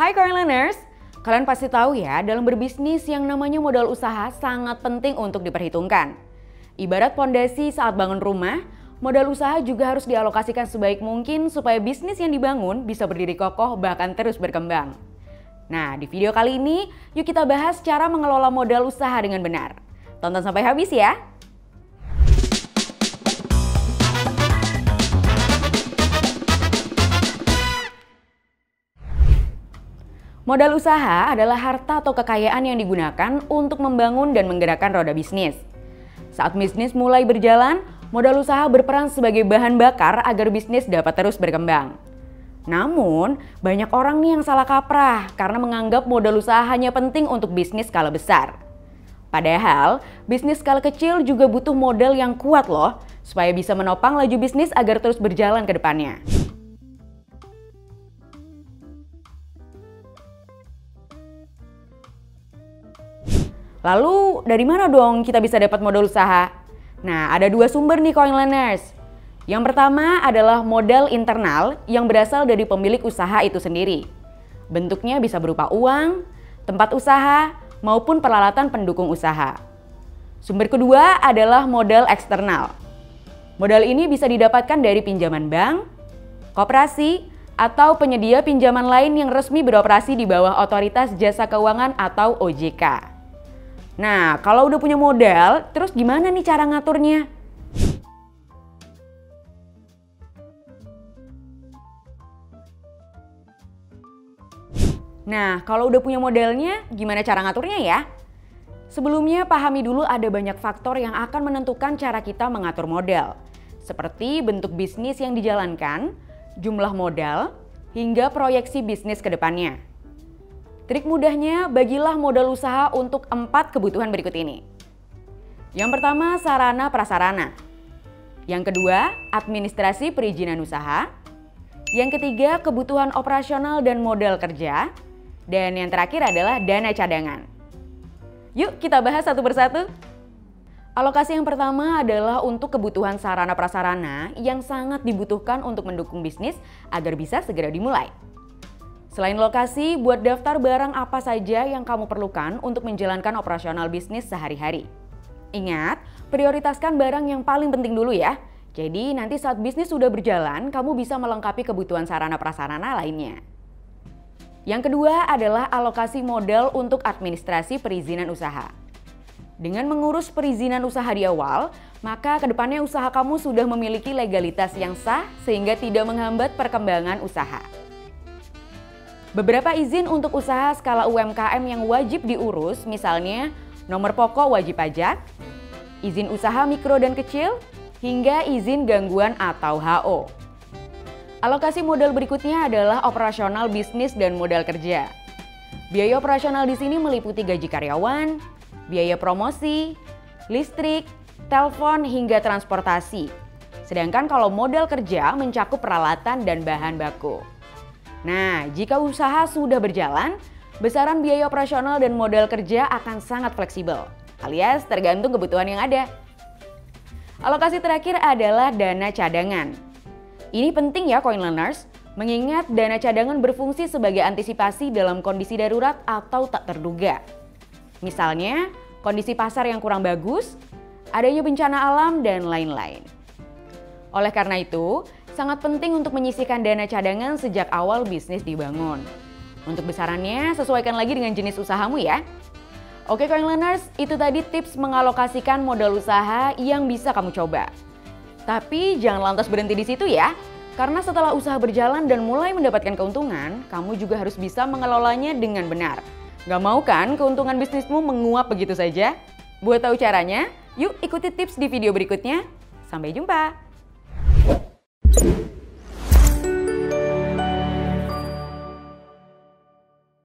Hai Coin Learners, kalian pasti tahu ya, dalam berbisnis yang namanya modal usaha sangat penting untuk diperhitungkan. Ibarat pondasi saat bangun rumah, modal usaha juga harus dialokasikan sebaik mungkin supaya bisnis yang dibangun bisa berdiri kokoh bahkan terus berkembang. Nah, di video kali ini yuk kita bahas cara mengelola modal usaha dengan benar. Tonton sampai habis ya. Modal usaha adalah harta atau kekayaan yang digunakan untuk membangun dan menggerakkan roda bisnis. Saat bisnis mulai berjalan, modal usaha berperan sebagai bahan bakar agar bisnis dapat terus berkembang. Namun, banyak orang nih yang salah kaprah karena menganggap modal usaha hanya penting untuk bisnis skala besar. Padahal, bisnis skala kecil juga butuh modal yang kuat loh, supaya bisa menopang laju bisnis agar terus berjalan ke depannya. Lalu dari mana dong kita bisa dapat modal usaha? Nah, ada dua sumber nih Coin Learners. Yang pertama adalah modal internal yang berasal dari pemilik usaha itu sendiri. Bentuknya bisa berupa uang, tempat usaha, maupun peralatan pendukung usaha. Sumber kedua adalah modal eksternal. Modal ini bisa didapatkan dari pinjaman bank, koperasi, atau penyedia pinjaman lain yang resmi beroperasi di bawah Otoritas Jasa Keuangan atau OJK. Nah, kalau udah punya modal, terus gimana nih cara ngaturnya? Nah, kalau udah punya modalnya, gimana cara ngaturnya ya? Sebelumnya, pahami dulu ada banyak faktor yang akan menentukan cara kita mengatur modal. Seperti bentuk bisnis yang dijalankan, jumlah modal, hingga proyeksi bisnis ke depannya. Trik mudahnya, bagilah modal usaha untuk 4 kebutuhan berikut ini. Yang pertama, sarana prasarana. Yang kedua, administrasi perizinan usaha. Yang ketiga, kebutuhan operasional dan modal kerja. Dan yang terakhir adalah dana cadangan. Yuk kita bahas satu persatu. Alokasi yang pertama adalah untuk kebutuhan sarana prasarana yang sangat dibutuhkan untuk mendukung bisnis agar bisa segera dimulai. Selain lokasi, buat daftar barang apa saja yang kamu perlukan untuk menjalankan operasional bisnis sehari-hari. Ingat, prioritaskan barang yang paling penting dulu ya. Jadi nanti saat bisnis sudah berjalan, kamu bisa melengkapi kebutuhan sarana prasarana lainnya. Yang kedua adalah alokasi modal untuk administrasi perizinan usaha. Dengan mengurus perizinan usaha di awal, maka kedepannya usaha kamu sudah memiliki legalitas yang sah sehingga tidak menghambat perkembangan usaha. Beberapa izin untuk usaha skala UMKM yang wajib diurus, misalnya nomor pokok wajib pajak, izin usaha mikro dan kecil, hingga izin gangguan atau HO. Alokasi modal berikutnya adalah operasional bisnis dan modal kerja. Biaya operasional di sini meliputi gaji karyawan, biaya promosi, listrik, telepon, hingga transportasi. Sedangkan kalau modal kerja mencakup peralatan dan bahan baku. Nah, jika usaha sudah berjalan, besaran biaya operasional dan modal kerja akan sangat fleksibel, alias tergantung kebutuhan yang ada. Alokasi terakhir adalah dana cadangan. Ini penting ya Coin Learners, mengingat dana cadangan berfungsi sebagai antisipasi dalam kondisi darurat atau tak terduga. Misalnya, kondisi pasar yang kurang bagus, adanya bencana alam, dan lain-lain. Oleh karena itu, sangat penting untuk menyisihkan dana cadangan sejak awal bisnis dibangun. Untuk besarannya, sesuaikan lagi dengan jenis usahamu ya. Oke Coin Learners, itu tadi tips mengalokasikan modal usaha yang bisa kamu coba. Tapi jangan lantas berhenti di situ ya, karena setelah usaha berjalan dan mulai mendapatkan keuntungan, kamu juga harus bisa mengelolanya dengan benar. Gak mau kan keuntungan bisnismu menguap begitu saja? Buat tahu caranya, yuk ikuti tips di video berikutnya. Sampai jumpa!